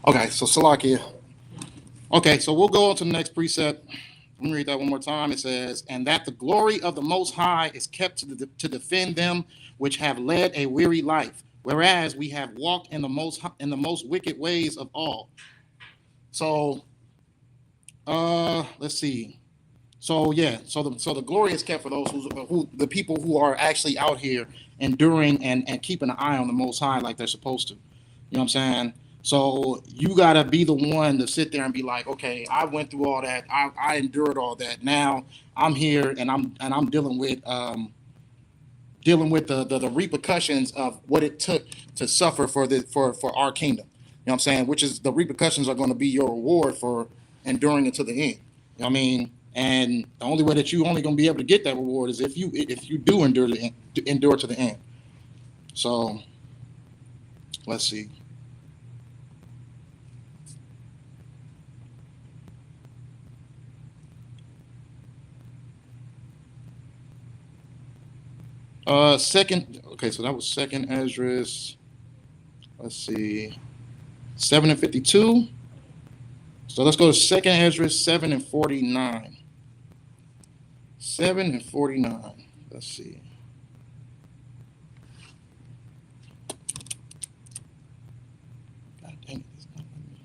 Okay, so Salakia. Okay, so we'll go on to the next precept. Let me read that one more time. It says, "And that the glory of the Most High is kept to defend them which have led a weary life, whereas we have walked in the most wicked ways of all." So, let's see. So yeah, so the glory is kept for those who the people who are actually out here enduring and keeping an eye on the Most High like they're supposed to. You know what I'm saying? So you gotta be the one to sit there and be like, okay, I went through all that, I endured all that. Now I'm here and I'm dealing with the repercussions of what it took to suffer for our kingdom. You know what I'm saying? Which is the repercussions are going to be your reward for enduring it to the end. You know what I mean? And the only way that you only going to be able to get that reward is if you do endure to the end. So let's see. Second. Okay, so that was second Esdras. Let's see. 7 and 52. So let's go to second Esdras 7 and 49. 7 and 49. Let's see. God dang it, it's not letting me.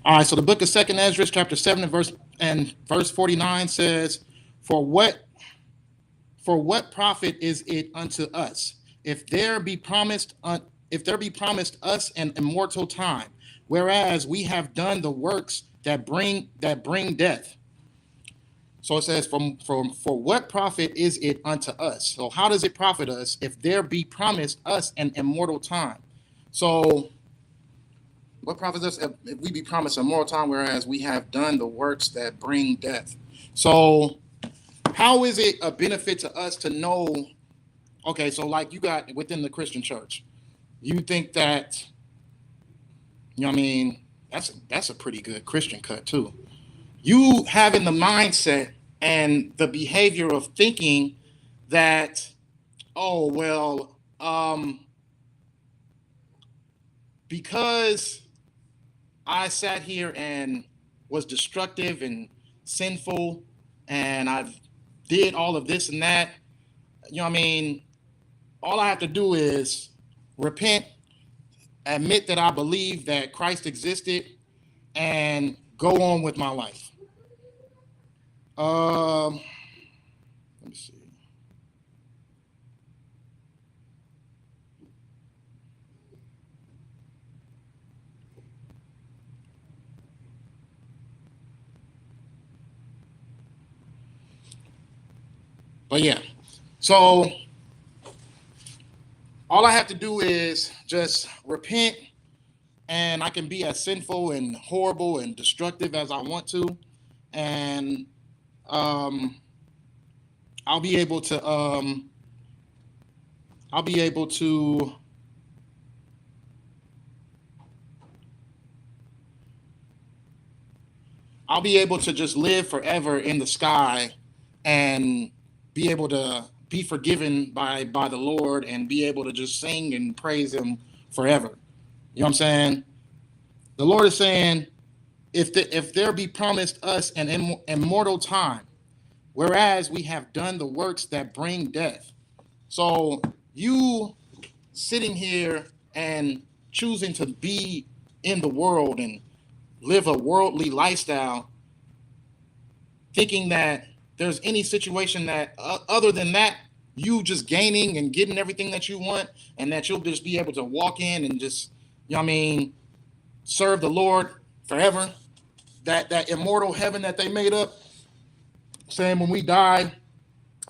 All right, so the book of Second Esdras, chapter 7 and verse 49 says, "For what profit is it unto us, if there be promised us an immortal time, whereas we have done the works that bring death?" So it says, For what profit is it unto us? So how does it profit us if there be promised us an immortal time? So What profits us if we be promised a mortal time, whereas we have done the works that bring death? So, how is it a benefit to us to know? Okay, so like you got within the Christian church, you think that, you know what I mean? That's a pretty good Christian cut too. You having the mindset and the behavior of thinking that, oh well, because I sat here and was destructive and sinful, and I've did all of this and that, you know what I mean? All I have to do is repent, admit that I believe that Christ existed, and go on with my life. Let me see. But yeah, so all I have to do is just repent, and I can be as sinful and horrible and destructive as I want to, and um, I'll be able to I'll be able to I'll be able to just live forever in the sky and be able to be forgiven by the Lord and be able to just sing and praise him forever. You know what I'm saying? The Lord is saying, if there be promised us an immortal time, whereas we have done the works that bring death. So you sitting here and choosing to be in the world and live a worldly lifestyle, thinking that there's any situation that other than that, you just gaining and getting everything that you want, and that you'll just be able to walk in and just, you know what I mean, serve the Lord forever. That immortal heaven that they made up, saying when we die,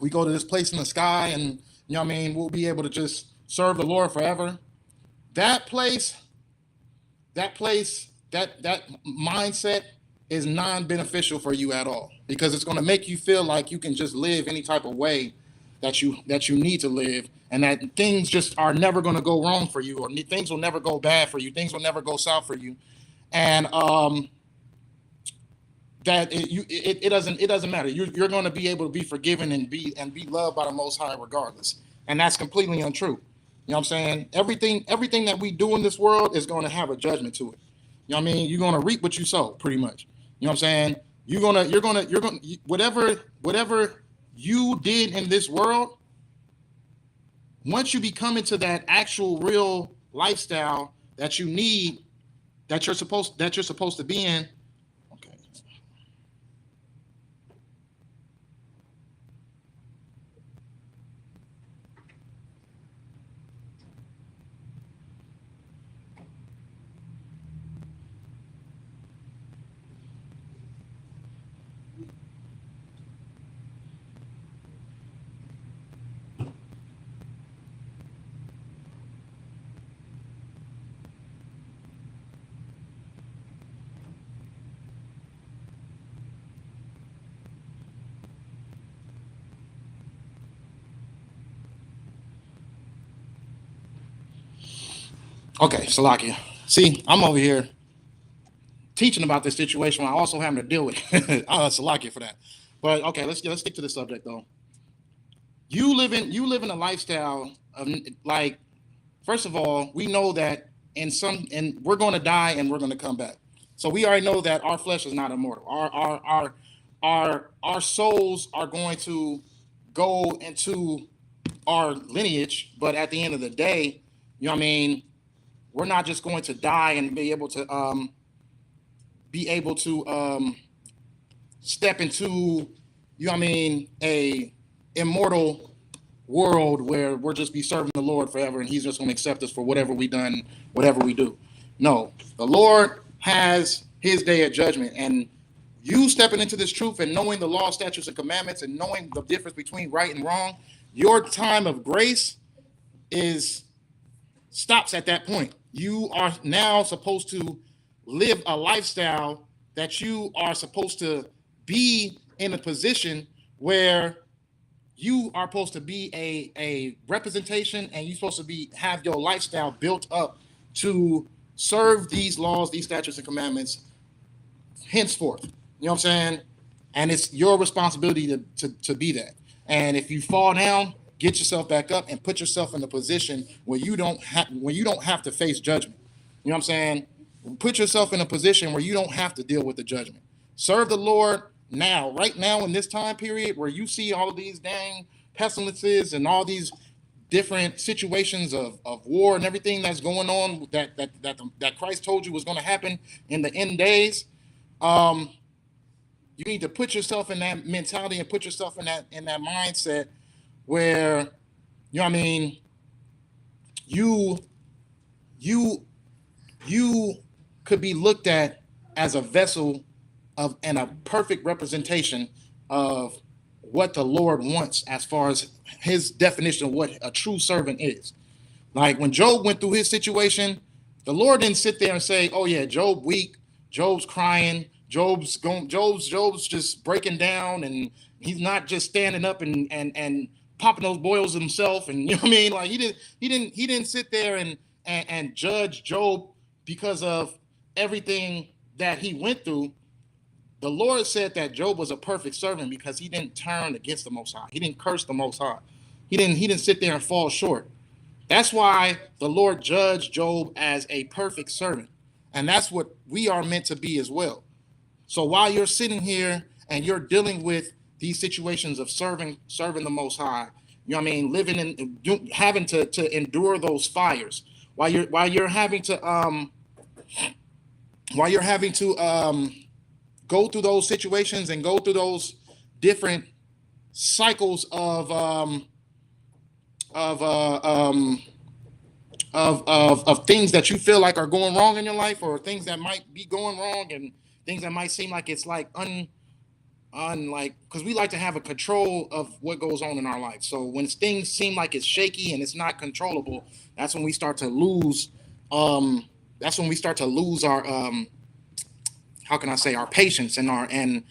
we go to this place in the sky, and you know what I mean, we'll be able to just serve the Lord forever. That place, that mindset is non-beneficial for you at all, because it's going to make you feel like you can just live any type of way that you need to live, and that things just are never going to go wrong for you, or things will never go bad for you, things will never go south for you, and that it doesn't matter. You're going to be able to be forgiven and be loved by the Most High regardless, and that's completely untrue. You know what I'm saying? Everything that we do in this world is going to have a judgment to it. You know what I mean? You're going to reap what you sow, pretty much. You know what I'm saying? You're gonna whatever you did in this world. Once you become into that actual real lifestyle that you need, that you're supposed to be in. Okay. Okay, Salakia. See, I'm over here teaching about this situation while also having to deal with it. Salakia for that. But okay, let's stick to the subject though. You live in a lifestyle of, like, first of all, we know that and we're going to die and we're going to come back. So we already know that our flesh is not immortal. Our souls are going to go into our lineage, but at the end of the day, you know what I mean, we're not just going to die and be able to step into, you know what I mean, a immortal world where we'll just be serving the Lord forever, and he's just going to accept us for whatever we done, whatever we do. No, the Lord has his day of judgment, and you stepping into this truth and knowing the law, statutes, and commandments, and knowing the difference between right and wrong, your time of grace is stops at that point. You are now supposed to live a lifestyle that you are supposed to be in a position where you are supposed to be a representation, and you're supposed to have your lifestyle built up to serve these laws, these statutes and commandments henceforth. You know what I'm saying? And it's your responsibility to be that. And if you fall down, get yourself back up and put yourself in a position where you don't have to face judgment. You know what I'm saying? Put yourself in a position where you don't have to deal with the judgment. Serve the Lord now, right now in this time period where you see all of these dang pestilences and all these different situations of war and everything that's going on that Christ told you was going to happen in the end days. You need to put yourself in that mentality and put yourself in that mindset where, you know what I mean, you could be looked at as a vessel of and a perfect representation of what the Lord wants as far as his definition of what a true servant is. Like when Job went through his situation, the Lord didn't sit there and say, "Oh yeah, Job weak, Job's crying, Job's just breaking down, and he's not just standing up and popping those boils himself." And you know what I mean? Like he didn't sit there and judge Job because of everything that he went through. The Lord said that Job was a perfect servant because he didn't turn against the Most High. He didn't curse the Most High. He didn't sit there and fall short. That's why the Lord judged Job as a perfect servant. And that's what we are meant to be as well. So while you're sitting here and you're dealing with these situations of serving the Most High, you know what I mean, living in having to endure those fires, while you're having to go through those situations and go through those different cycles of things that you feel like are going wrong in your life, or things that might be going wrong, and things that might seem like it's like like, because we like to have a control of what goes on in our life. So when things seem like it's shaky and it's not controllable, that's when we start to lose our how can I say, our patience and our and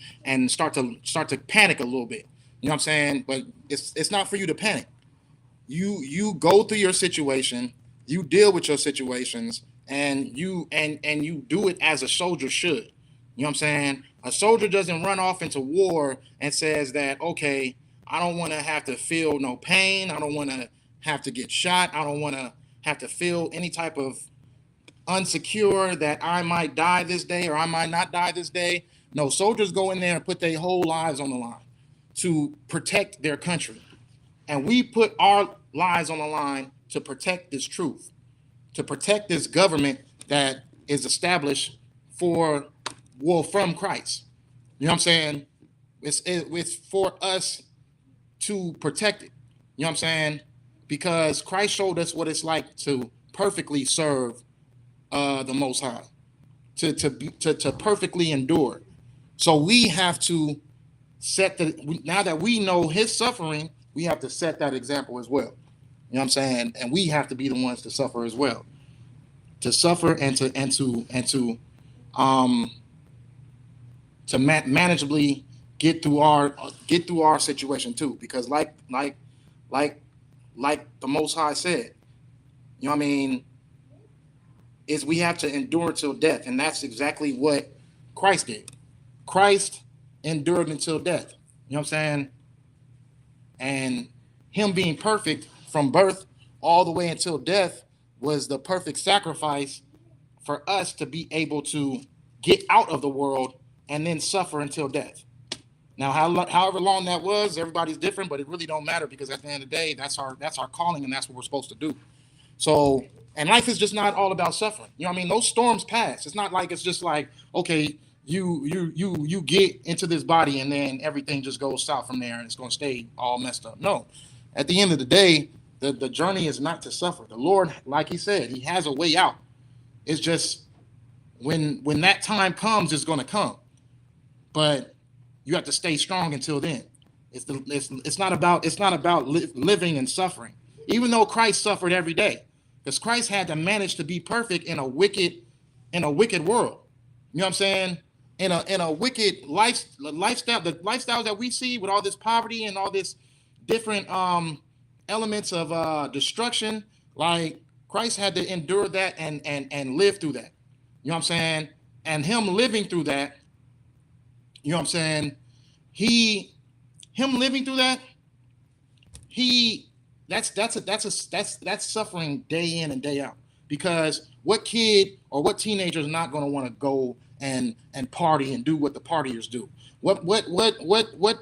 start to panic a little bit. You know what I'm saying? But it's not for you to panic. You go through your situation, you deal with your situations, and you do it as a soldier should. You know what I'm saying? A soldier doesn't run off into war and says that, okay, I don't want to have to feel no pain. I don't want to have to get shot. I don't want to have to feel any type of unsecure that I might die this day or I might not die this day. No, soldiers go in there and put their whole lives on the line to protect their country. And we put our lives on the line to protect this truth, to protect this government that is established from Christ. You know what I'm saying? It's for us to protect it. You know what I'm saying? Because Christ showed us what it's like to perfectly serve the Most High, to perfectly endure. So we have to now that we know his suffering, we have to set that example as well. You know what I'm saying? And we have to be the ones to suffer as well. To suffer and to manageably get through our situation too. Because like the Most High said, you know what I mean, is we have to endure till death. And that's exactly what Christ did. Christ endured until death. You know what I'm saying? And him being perfect from birth all the way until death was the perfect sacrifice for us to be able to get out of the world and then suffer until death. Now, however long that was, everybody's different, but it really don't matter, because at the end of the day, that's our calling, and that's what we're supposed to do. So, and life is just not all about suffering. You know what I mean? Those storms pass. It's not like it's just like, okay, you get into this body and then everything just goes south from there and it's going to stay all messed up. No. At the end of the day, the journey is not to suffer. The Lord, like he said, he has a way out. It's just when that time comes, it's going to come. But you have to stay strong until then. It's not about living and suffering. Even though Christ suffered every day, because Christ had to manage to be perfect in a wicked world. You know what I'm saying? In a wicked lifestyle, the lifestyle that we see with all this poverty and all this different elements of destruction, like Christ had to endure that and live through that. You know what I'm saying? And him living through that, you know what I'm saying? Him living through that, he that's suffering day in and day out. Because what kid or what teenager is not going to want to go and party and do what the partiers do? What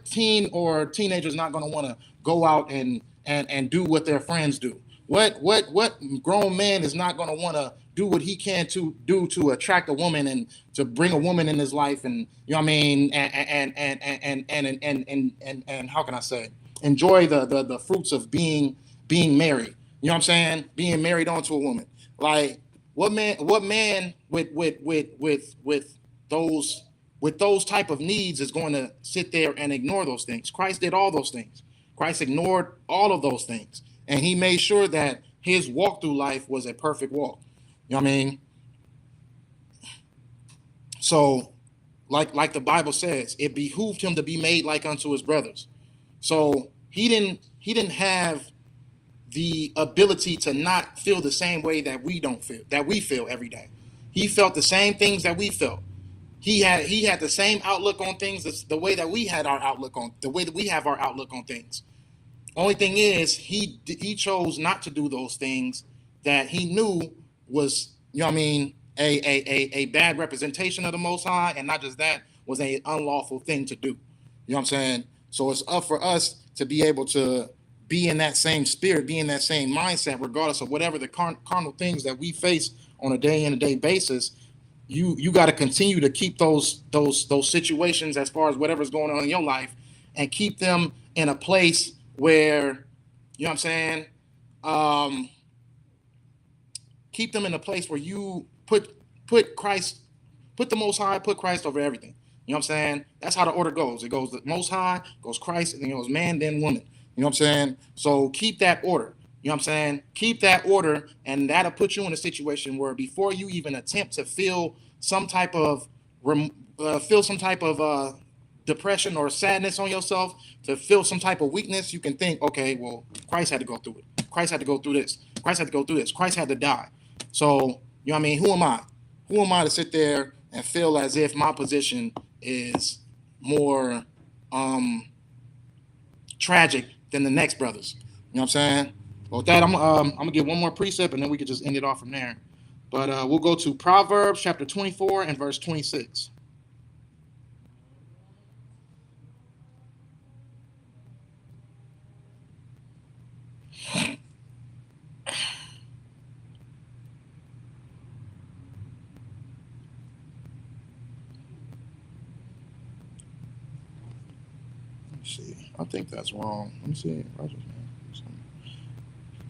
teen or teenager is not going to want to go out and do what their friends do? What grown man is not going to want to do what he can to do to attract a woman and to bring a woman in his life, and you know what I mean, and how can I say, enjoy the fruits of being married. You know what I'm saying? Being married onto a woman. Like what man with those type of needs is going to sit there and ignore those things? Christ did all those things. Christ ignored all of those things, and he made sure that his walk through life was a perfect walk. You know what I mean? So, like the Bible says, it behooved him to be made like unto his brothers. So he didn't have the ability to not feel the same way that we feel every day. He felt the same things that we felt. He had the same outlook on things, the way that we have our outlook on things. Only thing is, he chose not to do those things that he knew was, you know what I mean, a bad representation of the Most High, and not just that, was a unlawful thing to do. You know what I'm saying? So it's up for us to be able to be in that same spirit, be in that same mindset, regardless of whatever the carnal things that we face on a day in a day basis. You got to continue to keep those situations, as far as whatever's going on in your life, and keep them in a place where, you know what I'm saying, keep them in a place where you put Christ, put the Most High, put Christ over everything. You know what I'm saying? That's how the order goes. It goes the Most High, goes Christ, and then it goes man, then woman. You know what I'm saying? So keep that order. You know what I'm saying? Keep that order, and that'll put you in a situation where before you even attempt to feel some type of depression or sadness on yourself, to feel some type of weakness, you can think, okay, well, Christ had to go through it. Christ had to go through this. Christ had to go through this. Christ had to die. So, you know what I mean? Who am I? Who am I to sit there and feel as if my position is more tragic than the next brothers? You know what I'm saying? Well, with that, I'm gonna give one more precept, and then we can just end it off from there. But we'll go to Proverbs chapter 24 and verse 26. Let's see. I think that's wrong. Let me see.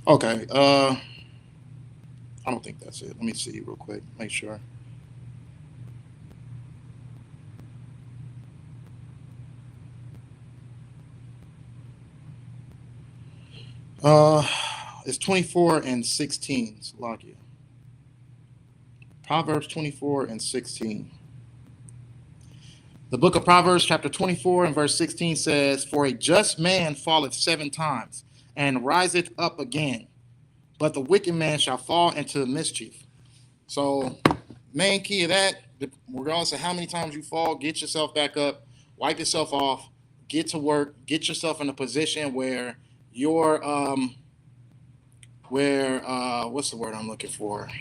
Okay. I don't think that's it. Let me see real quick. Make sure. It's 24 and 16. Salakia. Proverbs 24 and 16. The book of Proverbs, chapter 24 and verse 16 says, "For a just man falleth 7 times, and riseth up again, but the wicked man shall fall into mischief." So, main key of that, regardless of how many times you fall, get yourself back up, wipe yourself off, get to work, get yourself in a position where you're, what's the word I'm looking for?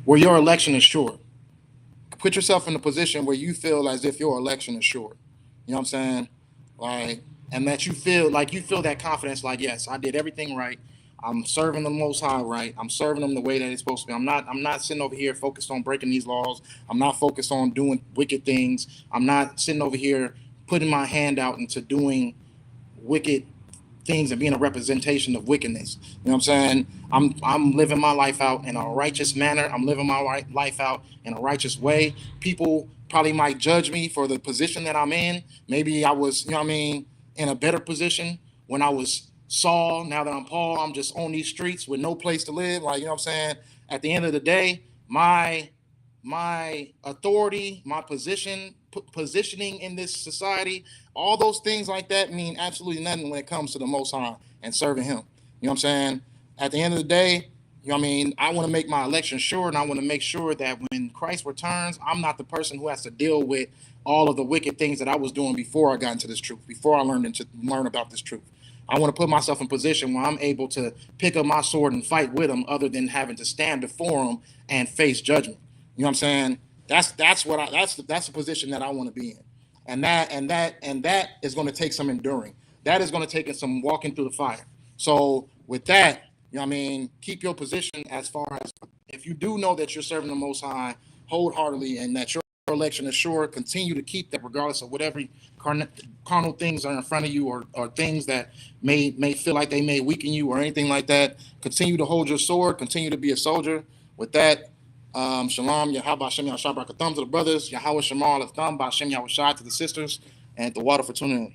Where your election is sure. Put yourself in a position where you feel as if your election is sure. You know what I'm saying? Like, and that you feel that confidence, like, yes, I did everything right. I'm serving the Most High right. I'm serving them the way that it's supposed to be. I'm not sitting over here focused on breaking these laws. I'm not focused on doing wicked things. I'm not sitting over here putting my hand out into doing wicked things and being a representation of wickedness. You know what I'm saying? I'm living my life out in a righteous manner. I'm living my life out in a righteous way. People probably might judge me for the position that I'm in. Maybe I was, you know what I mean, in a better position when I was Saul. Now that I'm Paul, I'm just on these streets with no place to live. Like, you know what I'm saying? At the end of the day, my authority, my positioning in this society, all those things like that mean absolutely nothing when it comes to the Most High and serving Him. You know what I'm saying? At the end of the day, you know what I mean? I want to make my election sure, and I want to make sure that when Christ returns, I'm not the person who has to deal with all of the wicked things that I was doing before I got into this truth, before I learn about this truth. I want to put myself in position where I'm able to pick up my sword and fight with them, other than having to stand before them and face judgment. You know what I'm saying? That's the position that I want to be in, and that is going to take some enduring. That is going to take some walking through the fire. So with that, you know what I mean, keep your position as far as, if you do know that you're serving the Most High wholeheartedly and that your election is sure, continue to keep that regardless of whatever carnal things are in front of you, or things that may feel like they may weaken you or anything like that. Continue to hold your sword. Continue to be a soldier. With that, shalom, Yahweh Shem Yahweh Thumb to the brothers, Yahweh Shemal Thumb Bashem Yahweh to the sisters, and the water for tuning in.